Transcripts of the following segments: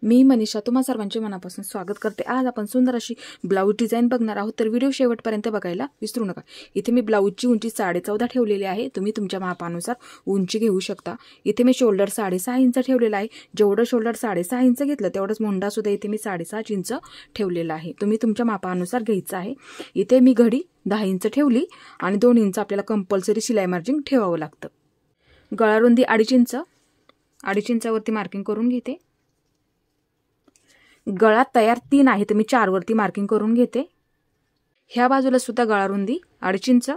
मी मनीषा तुम्हा सर्वांचे मनापासून स्वागत करते। आज आपण सुंदर अशी ब्लाऊज डिझाइन बघणार आहोत, तर व्हिडिओ शेवटपर्यंत बघायला विसरू नका। इथे मी ब्लाऊजची उंची 14.5 ठेवलेली आहे, तुम्ही तुमच्या मापानुसार उंची घेऊ शकता। इथे मी शोल्डर 6.5 इंच ठेवलेला आहे, जेवढं शोल्डर 6.5 इंच घेतलं तेवढंच मोंढा सुद्धा इथे मी 6.5 इंच ठेवलेला आहे, तुम्ही तुमच्या मापानुसार घ्यायचं आहे। इथे मी घडी 10 इंच ठेवली आणि 2 इंच आपल्याला कंपल्सरी शिलाई मार्जिन ठेवावं लागतं। गळा रुंदी 2.5 इंचावरती मार्किंग करून घेते। गळा तयार 3 आहे, तर मी 4 वरती मार्किंग करून घेते। ह्या बाजूला सुद्धा गळा रुंदी 2.5 इंच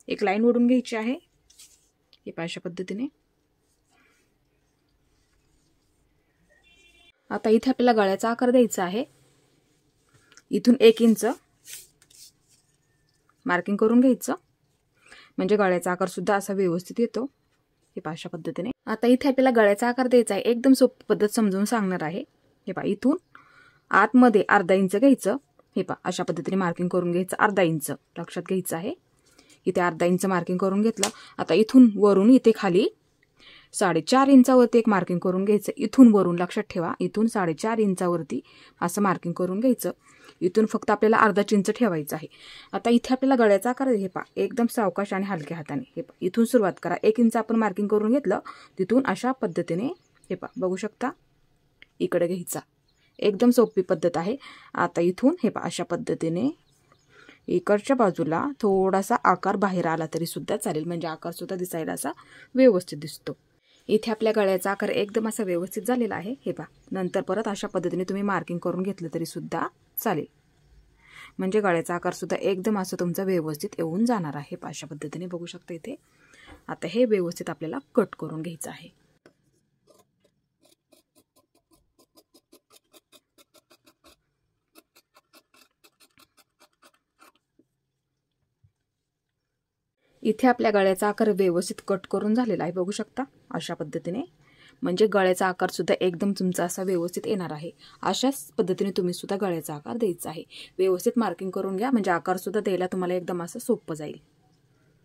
एक लाईन ओढून घ्यायची आहे, हे अशा पद्धतीने। आता इथे आपल्याला गळ्याचा आकार द्यायचा आहे, इथून 1 इंच मार्किंग करून घ्यायचं, म्हणजे गळ्याचा आकार सुद्धा असा व्यवस्थित येतो, हे अशा पद्धतीने। आता इथे आपल्याला गळ्याचा आकार द्यायचा आहे, एकदम सोपी पद्धत समजून सांगणार आहे। हे पहा, इथून आतमध्ये 1/2 इंच घ्यायचं, हे पहा अशा पद्धतीने मार्किंग करून घ्यायचं। 1/2 इंच लक्षात घ्यायचं आहे, इथे 1/2 इंच मार्किंग करून घेतलं। आता इथून वरून इथे खाली 4.5 इंचावरती एक मार्किंग करून घ्यायचं। इथून वरून लक्षात ठेवा, इथून 4.5 इंचावरती असं मार्किंग करून घ्यायचं। इथून फक्त आपल्याला अर्धा इंच ठेवायचं आहे। आता इथे आपल्याला गळ्याचा आकार हे पहा, एकदम सावकाश आणि हलक्या हाताने हे पहा, इथून सुरुवात करा। 1 इंच आपण मार्किंग करून घेतलं, तिथून अशा पद्धतीने हे पहा बघू शकता, इकडे घ्यायचा। एकदम सोपी पद्धत आहे। आता इथून हे पहा अशा पद्धतीने इकडच्या बाजूला थोडासा आकार बाहेर आला तरी सुद्धा चालेल, म्हणजे आकार सुद्धा दिसायला असा व्यवस्थित दिसतो। इथे आपल्या गळ्याचा आकार एकदम असा व्यवस्थित झालेला आहे, हे पहा। नंतर परत अशा पद्धतीने तुम्ही मार्किंग करून घेतलं तरी सुद्धा चालेल, म्हणजे गळ्याचा आकार सुद्धा एकदम असं तुमचा व्यवस्थित येऊन जाणार आहे, अशा पद्धतीने बघू शकता इथे। आता हे व्यवस्थित आपल्याला कट करून घ्यायचं आहे। इथे आपल्या गळ्याचा आकार व्यवस्थित कट करून झालेला आहे, बघू शकता अशा पद्धतीने, म्हणजे गळ्याचा आकार सुद्धा एकदम तुमचा असा व्यवस्थित येणार आहे। अशाच पद्धतीने तुम्ही सुद्धा गळ्याचा आकार द्यायचा आहे। व्यवस्थित मार्किंग करून घ्या, म्हणजे आकार सुद्धा द्यायला तुम्हाला एकदम असं सोपं जाईल।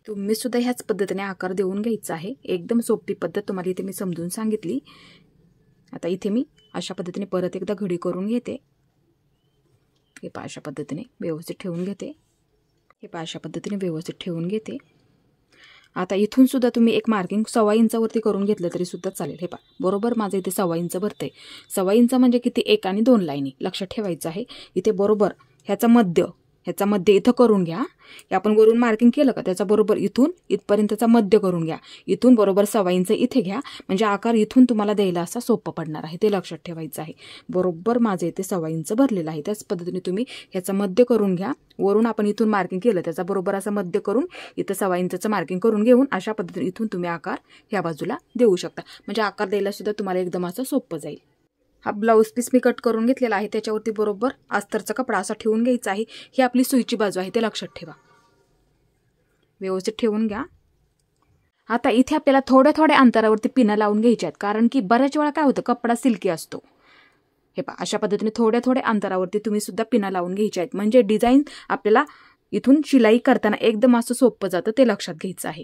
तुम्ही सुद्धा ह्याच पद्धतीने आकार देऊन घ्यायचा आहे, एकदम सोपी पद्धत तुम्हाला इथे मी समजून सांगितली। आता इथे मी अशा पद्धतीने परत एकदा घडी करून घेते, हे पहा अशा पद्धतीने व्यवस्थित ठेवून घेते, हे पहा अशा पद्धतीने व्यवस्थित ठेवून घेते। आता इथून सुद्धा तुम्ही एक मार्किंग 1.25 इंचावरती करून घेतलं तरी सुद्धा चालेल। हे पहा बरोबर माझं इथे 1.25 इंच भरते। 1.25 इंच म्हणजे किती, 1 आणि 2 लाईनी लक्षात ठेवायचं आहे। इथे बरोबर ह्याचा मध्य इथं करून घ्या। हे आपण वरून मार्किंग केलं का, त्याचा बरोबर इथून इथपर्यंतचा मध्य करून घ्या। इथून बरोबर 1.25 इंच इथे घ्या, म्हणजे आकार इथून तुम्हाला द्यायला असा सोपं पडणार आहे, ते लक्षात ठेवायचं आहे। बरोबर माझं इथे 1.25 इंच भरलेलं आहे, त्याच पद्धतीने तुम्ही ह्याचा मध्य करून घ्या। वरून आपण इथून मार्किंग केलं, त्याचा बरोबर असं मध्य करून इथं 1.25 इंचचं मार्किंग करून घेऊन अशा पद्धतीने इथून तुम्ही आकार ह्या बाजूला देऊ शकता, म्हणजे आकार द्यायला सुद्धा तुम्हाला एकदम असं सोपं जाईल। हा ब्लाऊज पीस मी कट करून घेतलेला आहे, त्याच्यावरती बरोबर अस्तरचा कपडा असा ठेवून घ्यायचा आहे। ही आपली सुईची बाजू आहे, ते लक्षात ठेवा, व्यवस्थित ठेवून घ्या। आता इथे आपल्याला थोड्या अंतरावरती पिना लावून घ्यायच्या आहेत, कारण की बऱ्याच वेळा काय होतं, कपडा सिल्की असतो। हे पहा अशा पद्धतीने थोड्या अंतरावरती तुम्ही सुद्धा पिना लावून घ्यायच्या आहेत, म्हणजे डिझाईन आपल्याला इथून शिलाई करताना एकदम असं सोपं जातं, ते लक्षात घ्यायचं आहे।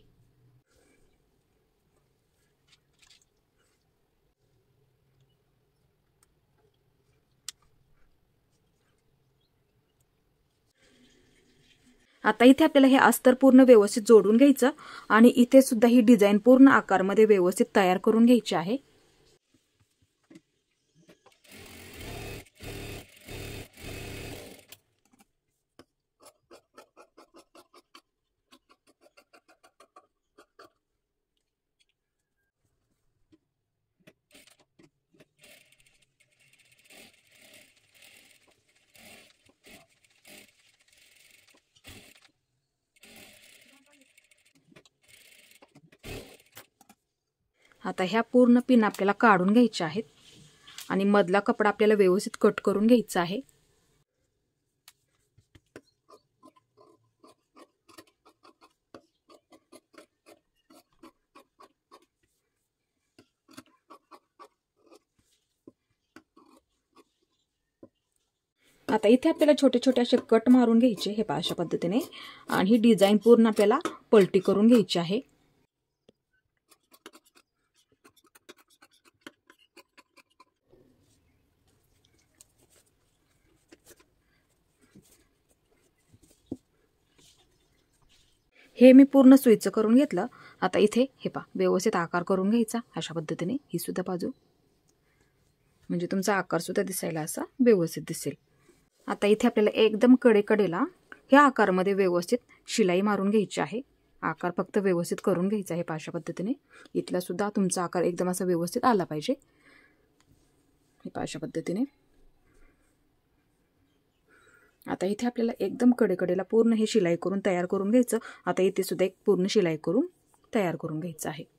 आता इथे आपल्याला हे अस्तर पूर्ण व्यवस्थित जोडून घ्यायचं आणि इथे सुद्धा ही डिझाईन पूर्ण आकारमध्ये व्यवस्थित तयार करून घ्यायची आहे। आता ह्या पूर्ण पिन आपल्याला काढून घ्यायच्या आहेत आणि मधला कपडा आपल्याला व्यवस्थित कट करून घ्यायचा आहे। आता इथे आपल्याला छोटे असे कट मारून घ्यायचे, हे पहा अशा पद्धतीने, आणि ही डिझाईन पूर्ण आपल्याला पलटी करून घ्यायची आहे। हे मी पूर्ण सुईचं करून घेतलं। आता इथे हे पहा व्यवस्थित आकार करून घ्यायचा अशा पद्धतीने, ही सुद्धा बाजू, म्हणजे तुमचा आकार सुद्धा दिसायला असा व्यवस्थित दिसेल। आता इथे आपल्याला एकदम कडेकडेला ह्या आकारामध्ये व्यवस्थित शिलाई मारून घ्यायची आहे। आकार फक्त व्यवस्थित करून घ्यायचा आहे अशा पद्धतीने। इथला सुद्धा तुमचा आकार एकदम असा व्यवस्थित आला पाहिजे, हे अशा पद्धतीने। आता इथे आपल्याला एकदम कडेकडेला पूर्ण हे शिलाई करून तयार करून घ्यायचं। आता इथे सुद्धा एक पूर्ण शिलाई करून तयार करून घ्यायचं आहे।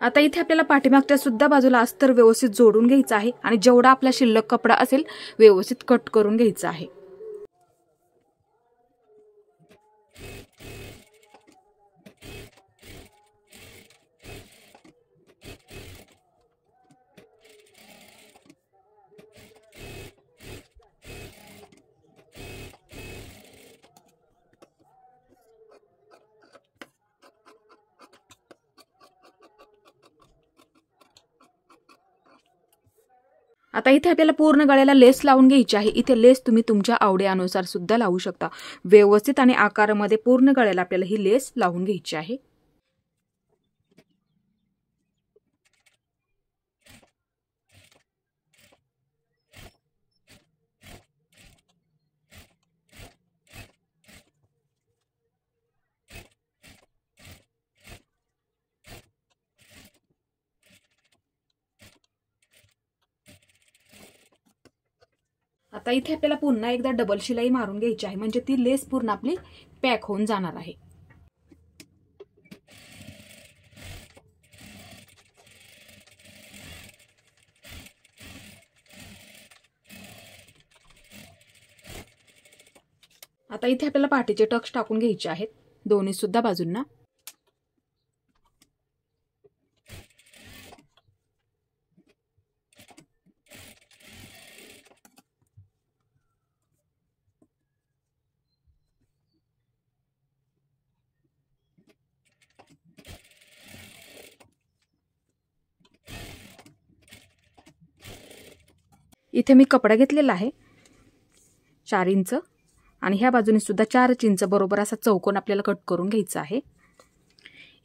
आता इथे आपल्याला पाठीमागच्या सुद्धा बाजूला अस्तर व्यवस्थित जोडून घ्यायचं आहे आणि जेवढा आपला शिल्लक कपडा असेल व्यवस्थित कट करून घ्यायचा आहे। आता इथे आपल्याला पूर्ण गळ्याला लेस लावून घ्यायची आहे। इथे लेस तुम्ही तुमच्या आवडीनुसार सुद्धा लावू शकता। व्यवस्थित आणि आकारामध्ये पूर्ण गळ्याला आपल्याला ही लेस लावून घ्यायची आहे। आता इथे आपल्याला पुन्हा एकदा डबल शिलाई मारून घ्यायची आहे, म्हणजे ती लेस पूर्ण आपली पॅक होऊन जाणार आहे। आता इथे आपल्याला पाठीचे टक्स टाकून घ्यायचे आहेत दोन्ही सुद्धा बाजूंना। इथे मी कपडा घेतलेला आहे 4 इंच आणि ह्या बाजूने सुद्धा 4 इंच बरोबर असा चौकोन आपल्याला कट करून घ्यायचा आहे।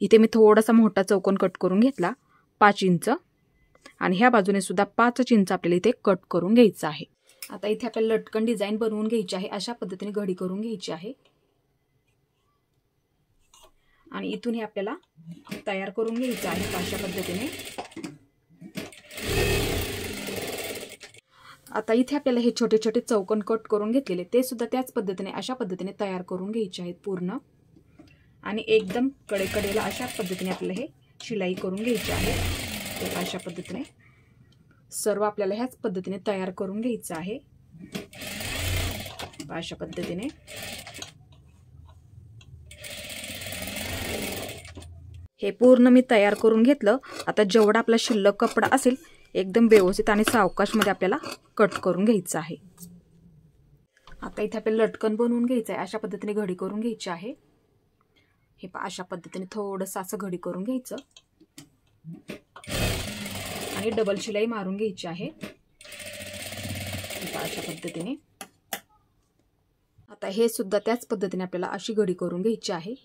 इथे मी थोडासा मोठा चौकोन कट करून घेतला 5 इंच आणि ह्या बाजूने सुद्धा 5 इंच आपल्याला इथे कट करून घ्यायचा आहे। आता इथे आपल्याला लटकन डिझाइन बनवून घ्यायची आहे, अशा पद्धतीने घडी करून घ्यायची आहे आणि इथून हे आपल्याला तयार करून घ्यायचं आहे अशा पद्धतीने। आता इथे आपल्याला हे छोटे छोटे चौकोन कट करून घेतलेले ते सुद्धा त्याच पद्धतीने अशा पद्धतीने तयार करून घ्यायचे आहेत पूर्ण आणि एकदम कडेकडेला अशा पद्धतीने आपल्याला हे शिलाई करून घ्यायची आहे। अशा पद्धतीने सर्व आपल्याला ह्याच पद्धतीने तयार करून घ्यायचं आहे अशा पद्धतीने। हे पूर्ण मी तयार करून घेतलं। आता जेवढा आपला शिल्लक कपडा असेल एकदम व्यवस्थित आणि सावकाशमध्ये आपल्याला कट करून घ्यायचं आहे। आता इथे आपल्याला लटकन बनवून घ्यायचं आहे, अशा पद्धतीने घडी करून घ्यायची आहे। हे पहा अशा पद्धतीने थोडंसं असं घडी करून घ्यायचं आणि डबल शिलाई मारून घ्यायची आहे अशा पद्धतीने। आता हे सुद्धा त्याच पद्धतीने आपल्याला अशी घडी करून घ्यायची आहे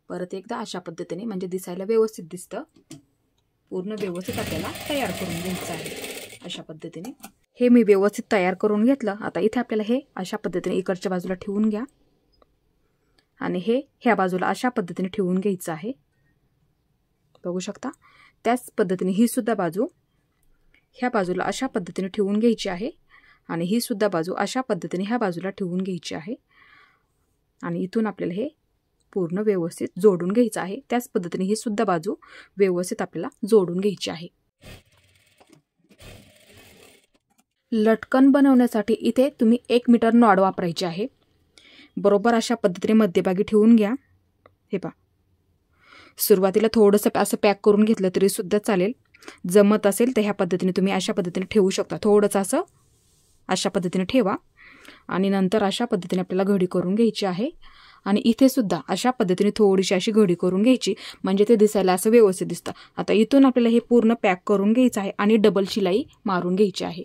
परत एकदा अशा पद्धतीने, म्हणजे दिसायला व्यवस्थित दिसतं। पूर्ण व्यवस्थित आपल्याला तयार करून घ्यायचं आहे अशा पद्धतीने। हे मी व्यवस्थित तयार करून घेतलं। आता इथे आपल्याला हे अशा पद्धतीने इकडच्या बाजूला ठेवून घ्या आणि हे ह्या बाजूला अशा पद्धतीने ठेवून घ्यायचं आहे, बघू शकता। त्याच पद्धतीने ही सुद्धा बाजू ह्या बाजूला अशा पद्धतीने ठेवून घ्यायची आहे आणि ही सुद्धा बाजू अशा पद्धतीने ह्या बाजूला ठेवून घ्यायची आहे आणि इथून आपल्याला हे पूर्ण व्यवस्थित जोडून घ्यायचं आहे। त्याच पद्धतीने ही सुद्धा बाजू व्यवस्थित आपल्याला जोडून घ्यायची आहे। लटकन बनवण्यासाठी इथे तुम्ही 1 मीटर नॉड वापरायची आहे। बरोबर अशा पद्धतीने मध्यभागी ठेवून घ्या। हे पहा, सुरुवातीला थोडंसं असं पॅक करून घेतलं तरी सुद्धा चालेल। जमत असेल तर ह्या पद्धतीने तुम्ही अशा पद्धतीने ठेवू शकता। थोडंसं असं अशा पद्धतीने ठेवा आणि नंतर अशा पद्धतीने आपल्याला घडी करून घ्यायची आहे। आणि इथे सुद्धा अशा पद्धतीने थोडीशी अशी घडी करून घ्यायची, म्हणजे ते दिसायला असं व्यवस्थित दिसतं। आता इथून आपल्याला हे पूर्ण पॅक करून घ्यायचं आहे आणि डबल शिलाई मारून घ्यायची आहे।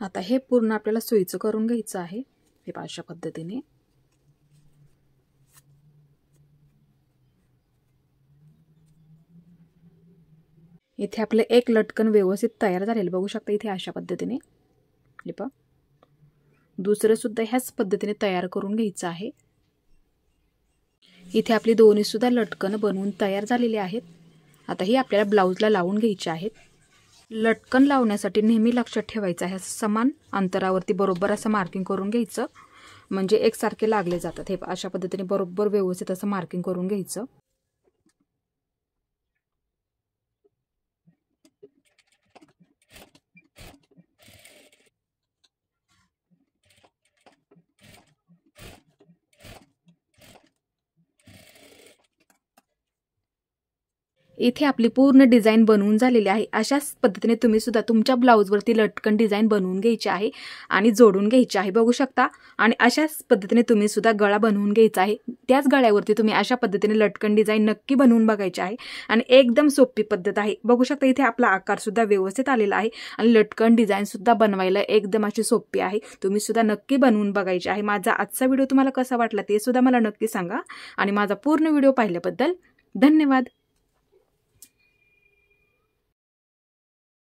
आता हे पूर्ण आपल्याला सुईचं करून घ्यायचं आहे। हे पहा अशा पद्धतीने। इथे आपले एक लटकन व्यवस्थित तयार झालेलं बघू शकता। इथे अशा पद्धतीने हे पहा, दुसरं सुद्धा ह्याच पद्धतीने तयार करून घ्यायचं आहे। इथे आपली दोन्ही सुद्धा लटकन बनवून तयार झालेली आहेत। आता ही आपल्याला ब्लाऊजला लावून घ्यायची आहेत। लटकन लावण्यासाठी नेहमी लक्षात ठेवायचं आहे, समान अंतरावरती बरोबर असं मार्किंग करून घ्यायचं, म्हणजे एकसारखे लागले जातात। हे अशा पद्धतीने बरोबर व्यवस्थित असं मार्किंग करून घ्यायचं। इथे आपली पूर्ण डिझाइन बनवून झालेली आहे। अशाच पद्धतीने तुम्ही सुद्धा तुमच्या ब्लाऊजवरती लटकन डिझाइन बनवून घ्यायची आहे आणि जोडून घ्यायची आहे बघू शकता। आणि अशाच पद्धतीने तुम्ही सुद्धा गळा बनवून घ्यायचा आहे। त्याच गळ्यावरती तुम्ही अशा पद्धतीने लटकन डिझाइन नक्की बनवून बघायची आहे आणि एकदम सोपी पद्धत आहे बघू शकता। इथे आपला आकार सुद्धा व्यवस्थित आलेला आहे आणि लटकन डिझाइन सुद्धा बनवायला एकदम अशी सोपी आहे। तुम्ही सुद्धा नक्की बनवून बघायची आहे। माझा आजचा व्हिडिओ तुम्हाला कसा वाटला ते सुद्धा मला नक्की सांगा आणि माझा पूर्ण व्हिडिओ पाहिल्याबद्दल धन्यवाद।